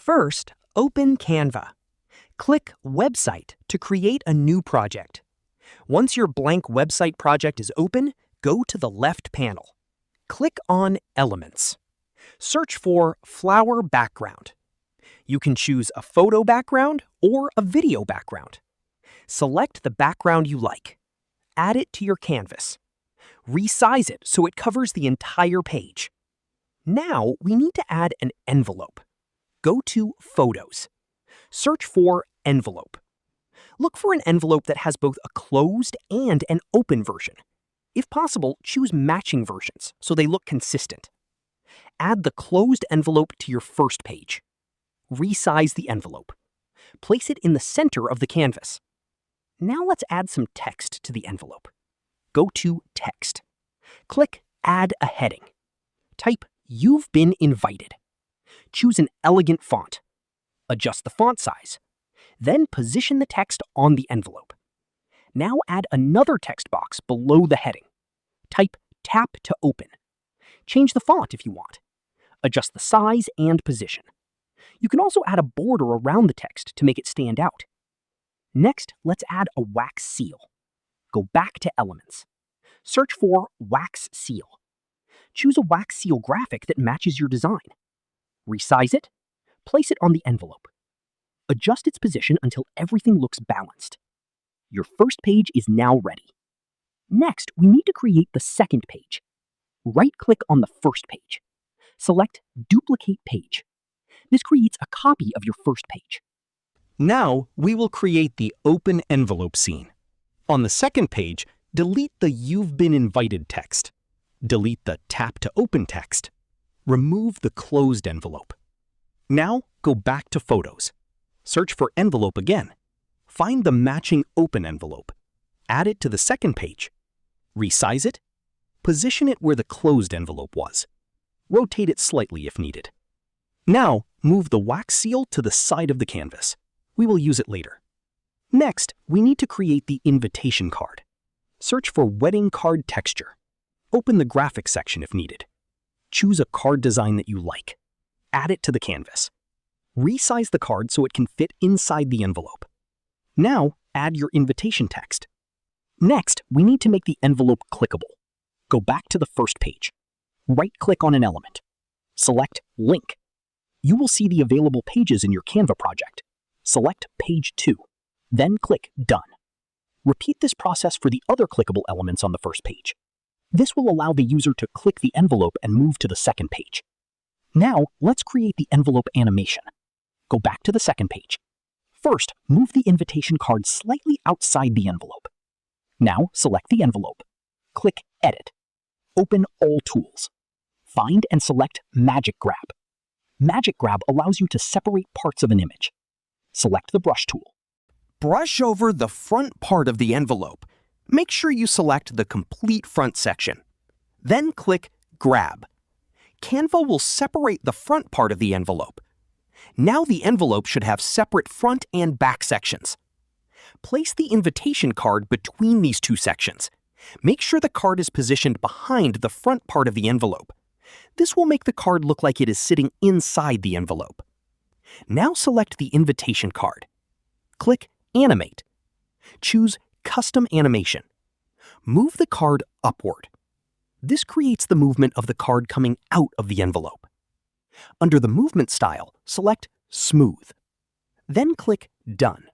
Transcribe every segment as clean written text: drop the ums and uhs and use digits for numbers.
First, open Canva. Click Website to create a new project. Once your blank website project is open, go to the left panel. Click on Elements. Search for Flower Background. You can choose a photo background or a video background. Select the background you like. Add it to your canvas. Resize it so it covers the entire page. Now we need to add an envelope. Go to Photos. Search for Envelope. Look for an envelope that has both a closed and an open version. If possible, choose matching versions so they look consistent. Add the closed envelope to your first page. Resize the envelope. Place it in the center of the canvas. Now let's add some text to the envelope. Go to Text. Click Add a Heading. Type "You've been invited." Choose an elegant font. Adjust the font size. Then position the text on the envelope. Now add another text box below the heading. Type "Tap to open." Change the font if you want. Adjust the size and position. You can also add a border around the text to make it stand out. Next, let's add a wax seal. Go back to Elements. Search for Wax Seal. Choose a wax seal graphic that matches your design. Resize it. Place it on the envelope. Adjust its position until everything looks balanced. Your first page is now ready. Next, we need to create the second page. Right-click on the first page. Select Duplicate Page. This creates a copy of your first page. Now, we will create the Open Envelope scene. On the second page, delete the "You've been invited" text. Delete the "Tap to open" text. Remove the closed envelope. Now, go back to Photos. Search for Envelope again. Find the matching open envelope. Add it to the second page. Resize it. Position it where the closed envelope was. Rotate it slightly if needed. Now, move the wax seal to the side of the canvas. We will use it later. Next, we need to create the invitation card. Search for Wedding Card Texture. Open the Graphics section if needed. Choose a card design that you like. Add it to the canvas. Resize the card so it can fit inside the envelope. Now, add your invitation text. Next, we need to make the envelope clickable. Go back to the first page. Right-click on an element. Select Link. You will see the available pages in your Canva project. Select Page 2. Then click Done. Repeat this process for the other clickable elements on the first page. This will allow the user to click the envelope and move to the second page. Now, let's create the envelope animation. Go back to the second page. First, move the invitation card slightly outside the envelope. Now, select the envelope. Click Edit. Open All Tools. Find and select Magic Grab. Magic Grab allows you to separate parts of an image. Select the Brush tool. Brush over the front part of the envelope. Make sure you select the complete front section. Then click Grab. Canva will separate the front part of the envelope. Now the envelope should have separate front and back sections. Place the invitation card between these two sections. Make sure the card is positioned behind the front part of the envelope. This will make the card look like it is sitting inside the envelope. Now select the invitation card. Click Animate. Choose Custom Animation. Move the card upward. This creates the movement of the card coming out of the envelope. Under the movement style, select Smooth. Then click Done.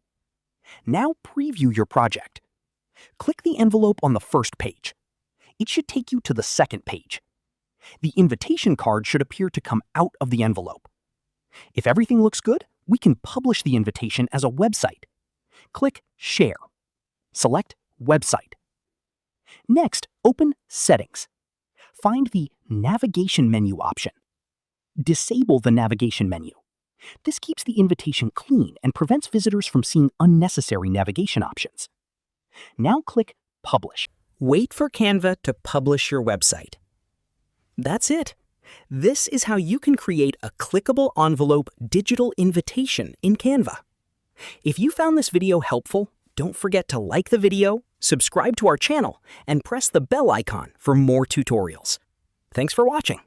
Now preview your project. Click the envelope on the first page. It should take you to the second page. The invitation card should appear to come out of the envelope. If everything looks good, we can publish the invitation as a website. Click Share. Select Website. Next, open Settings. Find the Navigation menu option. Disable the navigation menu. This keeps the invitation clean and prevents visitors from seeing unnecessary navigation options. Now click Publish. Wait for Canva to publish your website. That's it. This is how you can create a clickable envelope digital invitation in Canva. If you found this video helpful, don't forget to like the video, subscribe to our channel, and press the bell icon for more tutorials. Thanks for watching.